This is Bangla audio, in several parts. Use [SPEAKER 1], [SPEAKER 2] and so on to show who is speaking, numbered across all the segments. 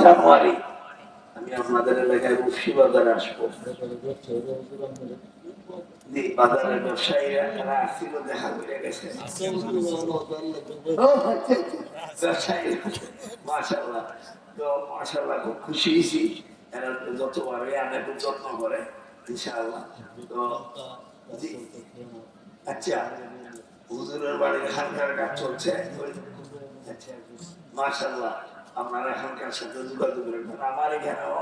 [SPEAKER 1] জানুয়ারি আমি আপনাদের এলাকায় মুফসি বাজারে আসবো। বাজারের ব্যবসায়ীরা তারা আসছিল, দেখা করে গেছে। মাশাআল্লাহ, তো মাশাআল্লাহ খুব খুশি হয়েছি। এরা যতবারই আনে খুব যত্ন করে ইনশাআল্লাহ। তো আচ্ছা, হুজুরের বাড়ির খানকার কাজ চলছে। মাশাআল্লাহ, আপনারা এখানকার সাথে যোগাযোগ রাখবেন। আমার এখানেও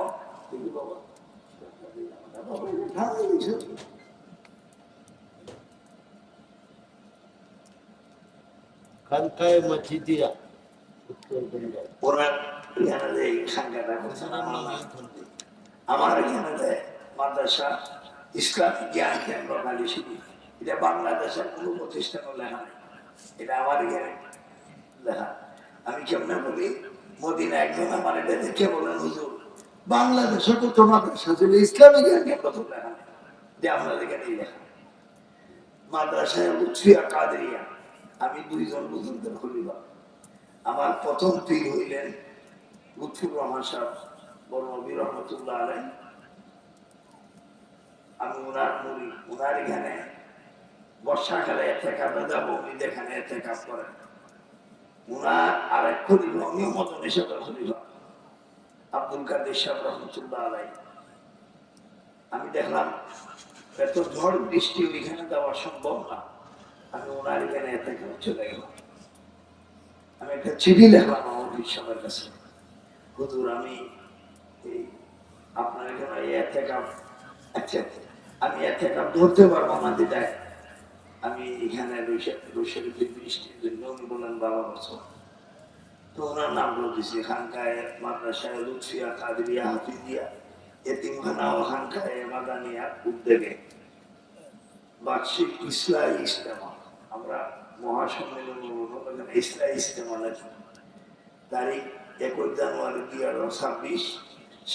[SPEAKER 2] খানকায় মসজিদিয়া
[SPEAKER 1] আমার এখানে মাদ্রাসা ইসলামিক জ্ঞান কেন্দ্র কালীশিরি, এটা বাংলাদেশের কোন প্রতিষ্ঠান লেখা নেই, এটা আমার এখানে লেখা। আমি কেমনে বলি, মদিনা একজন আমার এটা দেখে বলেন, হুজুর বাংলাদেশে তো মাদ্রাসা ছিল, ইসলামিক জ্ঞান কেন্দ্র তো লেখা নেই, যে আপনাদের এখানেই লেখা। মাদ্রাসায় লুৎফিয়া কাদেরিয়া, আমি দুইজন বুজুর্গের খলিফা। আমার প্রথম পীর হইলেন লুৎফুর রহমান সাহেব বড়নবী রহমতুল্লাহ আলাইহি। আমি ওনার মুড়ি, ওনার এখানে বর্ষাকালে এতেকাফে যাব, উনি এখানে এতেকাফ করেন। ওনার আরেক খলিফা, উনিও মদনী সাহেবের খলিফা, আব্দুল কাদের সাহেব রহমতুল্লাহ আলাইহি। আমি দেখলাম এত ঝড় বৃষ্টি ওইখানে দেওয়া সম্ভব না, আমি ওনার এখানে এতেকাফ চলে গেলাম। আমি একটা চিঠি লিখলাম আমার সাহেবের কাছে, হুজুর আমি আপনার এখানে এতেকাফ, আচ্ছা আমি এতেকাফ ধরতে পারবো না, দিদায় আমি এখানে বৃষ্টির জন্য। উনি বললেন বাবা বছর, তো ওনার নাম বলতেছি খানকায় মাদ্রাসায় লুৎফিয়া কাদেরিয়া হাফিজিয়া এতিমখানা ও খানকায় মাদানিয়া উদ্যোগে বার্ষিক ইসলামী ইজতেমা, আমরা মহাসম্মেলন ইসলামী ইজতেমা লাগি। তারিখ 21 জানুয়ারি 2026,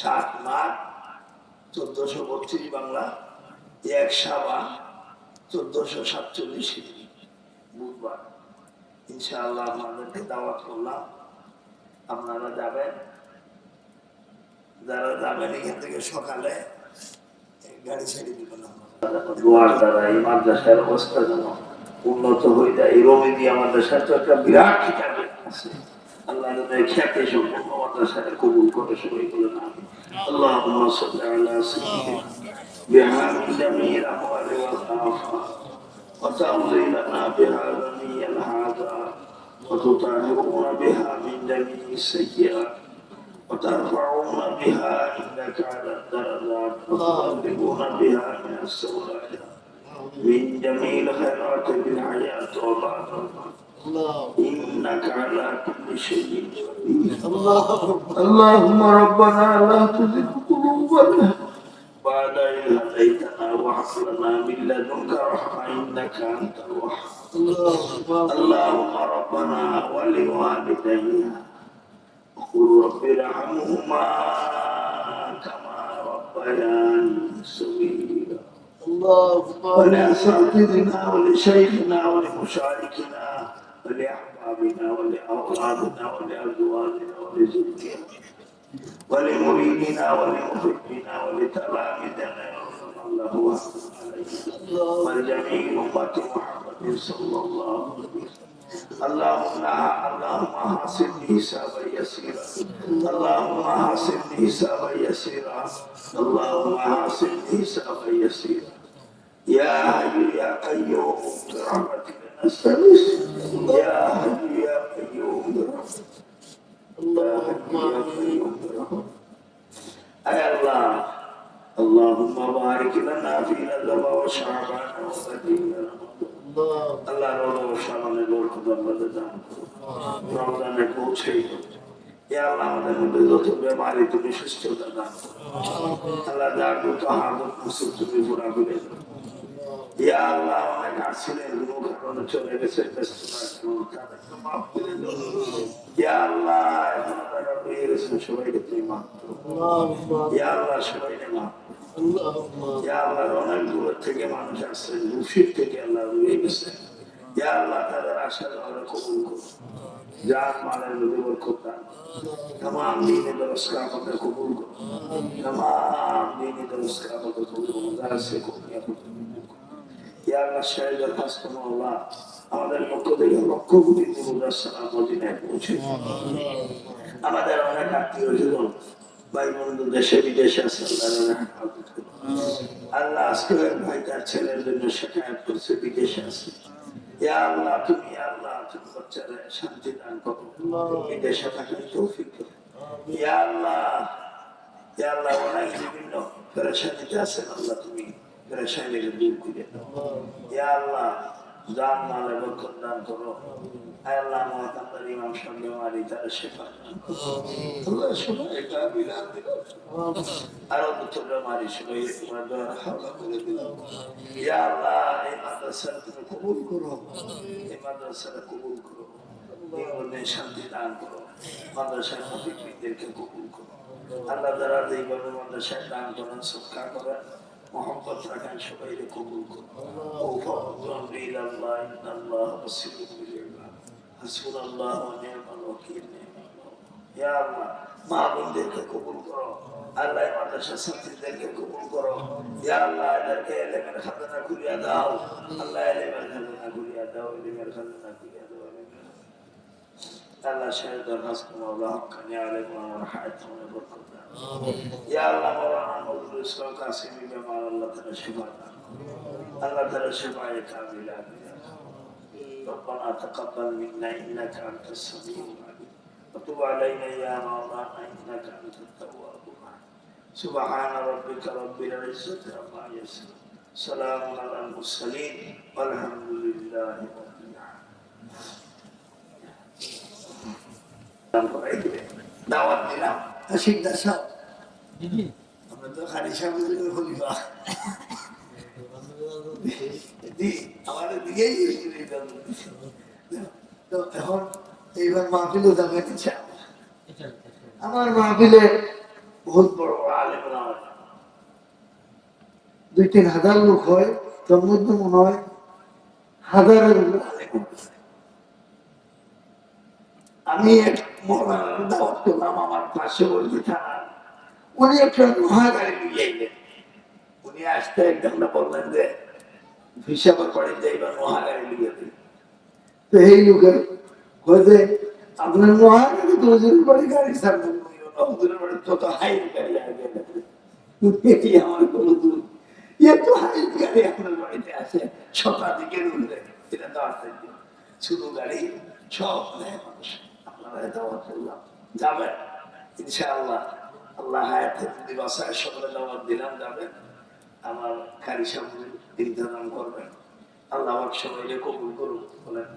[SPEAKER 1] 7 মার্চ 1432 বাংলা, 1 শাবান 1447 বুধবার। ইনশাআল্লাহ আপনাদেরকে দাওয়াত করলাম, আপনারা যাবেন। যারা যাবেন এখান থেকে সকালে গাড়ি ছেড়ে দিবেন। দোয়ার দ্বারা এই মাদ্রাসার অবস্থা যেন উন্নত হয়ে যায়। এই রমিদিয়া মাদ্রাসার তো একটা বিরাট ঠিকানা আছে, আল্লাহ খ্যাতি সম্পূর্ণ মাদ্রাসাকে কবুল করে সবাই বলে না। আল্লাহুম্মা সাল্লি আলা সাইয়্যিদিনা বিহামিল জামিল আমওয়ালি ওয়াল আফাত ওয়া তা'উযি লানা বিহা জামিল হাযা ওয়া তুতাহিরুনা বিহা মিন জামিল সাইয়্যাত ওয়া তারফাউনা বিহা ইন্নাকা আলা দারাজাত ওয়া তুqarribuna biha min as-sawa'id min jamil khairati bil hayat wa ba'da إنك على كل شيء قدير. اللهم ربنا لا تزغ قلوبنا بعد إذ هديتنا وهب لنا من لدنك رحمة إنك أنت الوهاب. اللهم ربنا ولوالدينا وقل رب ارحمهما كما ربياني صغيرا. ولأساتذتنا ولشيخنا ولمشاركنا ولأحبابنا ولأولادنا ولأزواجنا ولذريتنا ولمريدنا ولمحبنا ولتلامذنا الله ولجميع أمة محمد صلى الله عليه وسلم. اللهم حاسب حسابا يسيرا، اللهم حاسب حسابا يسيرا، اللهم حاسب حسابا يسيرا. يا حي يا قيوم برحمتك نستغيث، يا حي يا قيوم برحمتك، الله يا قيوم برحمتك. أي الله، اللهم بارك لنا في رجب وشعبان وبقية رمضان. আল্লাহ রমজানে বরকত আমাদের দান করো, রমজানে পৌঁছে ইয়া আল্লাহ আমাদের মধ্যে যত বেমারি তুমি সুস্থতা দান করো, আল্লাহ যার যত হাজত নসিব তুমি পুরা করে দাও। ইয়া আল্লাহ অনেক আসছিলেন কোনো কারণে চলে গেছে, তাদেরকে মাফ করে দাও। ইয়া আল্লাহ এখন তারা পেয়ে গেছেন, সবাইকে তুমি মাফ করো। ইয়া আল্লাহ সবাইকে মাফ করো। ইয়া আল্লাহ অনেক দূরের থেকে মানুষ আসছেন, মুর্শিদ থেকে আল্লাহ রয়ে গেছে, ইয়া আল্লাহ তাদের আশা আমরা কবুল করো জান মালের নবী বরকত দান तमाम दीन दुरुस्त का আমাদের কবুল করো तमाम दीन दुरुस्त का আমাদের কবুল করো মজার সে কবুল করো ইয়া আল্লাহ শাহিদ হাসন আল্লাহ আমাদের পক্ষ থেকে লক্ষ কোটি মুবারক সালাম মদিনায় পৌঁছে আমাদের অনেক আত্মীয় স্বজন ভাই বন্ধু দেশে বিদেশে আছে আল্লাহ আজকে ভাই তার ছেলের জন্য শিকায়ত করছে বিদেশে আছে ইয়া আল্লাহ তুমি আল্লাহ তুমি বাচ্চারা শান্তি দান করো বিদেশে থাকার তৌফিক করো ইয়া আল্লাহ অনেক বিভিন্ন পেরেশানিতে আছেন আল্লাহ তুমি পেরেশানিকে দূর করে দাও ইয়া আল্লাহ জান মালে বরকত দান করো আল্লাহ মুহাম্মদ ইমাম সাহেব মারি তার শেফা আল্লাহ সবাই কামিল দিও আর তোমরা মারি সবাই তোমার দয়া হাওলা করে দিও ইয়া আল্লাহ এই মাদ্রাসা তুমি কবুল করো এই মাদ্রাসা কবুল করো জীবনে শান্তি দান করো মাদ্রাসার মুফিদদেরকে কবুল করো আল্লাহ যারা এইভাবে মাদ্রাসায় দান করেন সদকা করেন মোহাম্মত রাখেন সবাইকে কবুল করো ও ফাদু আমরি ইলাল্লাহ ইন্নাল্লাহ বাসীরুম বিল ইবাদ হাসবুনাল্লাহু ওয়া নি'মাল ওয়াকিল ইয়া আল্লাহ মা বোনদেরকে কবুল করো আল্লাহ মাদ্রাসা ছাত্রীদেরকে কবুল করো ইয়া আল্লাহ এদেরকে ইলমের খাজানা খুলিয়া দাও আল্লাহ ইলমের খাজানা খুলিয়া দাও ইলমের খাজানা খুলিয়া দাও আল্লাহ শাহিদ হাসবুন আল্লাহ কানি আলাইহি ওয়া রাহমাতুহু ওয়া বারাকাতুহু ইয়া আল্লাহ মাওলানা নজরুল ইসলাম কাসিমি জামাল আল্লাহ তাআলা শিফা দান আল্লাহ তাআলা শিফায়ে কামিলা ربنا تقبل منا انك انت السميع العليم وتب علينا يا مولانا انك انت التواب الرحيم سبحان ربك رب العزه عما يصفون سلام على المرسلين والحمد لله رب العالمين দাওয়াত দিলাম শিকদার সাহেব আমরা তো খালি সাহেবের খলিফা আমাদের দিকেই তো এখন এইবার মাহফিলে যাবে আমার মাহফিলে বহুত বড় বড় আলেম হয় 2-3 হাজার লোক হয় তার মধ্যে মনে হয় হাজারের আলেম আমি এক মৌলানার দাওয়াত করলাম আমার পার্শ্ববর্তী থানা উনি একটা মহাগাড়ি নিয়ে এলেন উনি আসতে একদম না বললেন যে হিসাবের বাড়িতে এবার মহাগাড়ি নিয়ে দিন তো এই লোকের হয়তো আপনার মহাগাড়ি তো হুজুরের বাড়ি গাড়ি সামনে হুজুরের বাড়ি তত হাইট গাড়ি আগে এটি আমার কোনো দূর এত হাইট গাড়ি আপনার বাড়িতে আসে শতাধিকের উঠলে এটা দাওয়াত শুধু গাড়ি সব নেয় মানুষ দাওয়াত করলাম যাবেন ইনশাআল্লাহ আল্লাহ হায়াতে যদি বাসায় সকলে দাওয়াত দিলাম যাবেন আমার কারি সামনে ইন্তজাম করবেন আল্লাহ সবাইকে কবুল করুন বলেন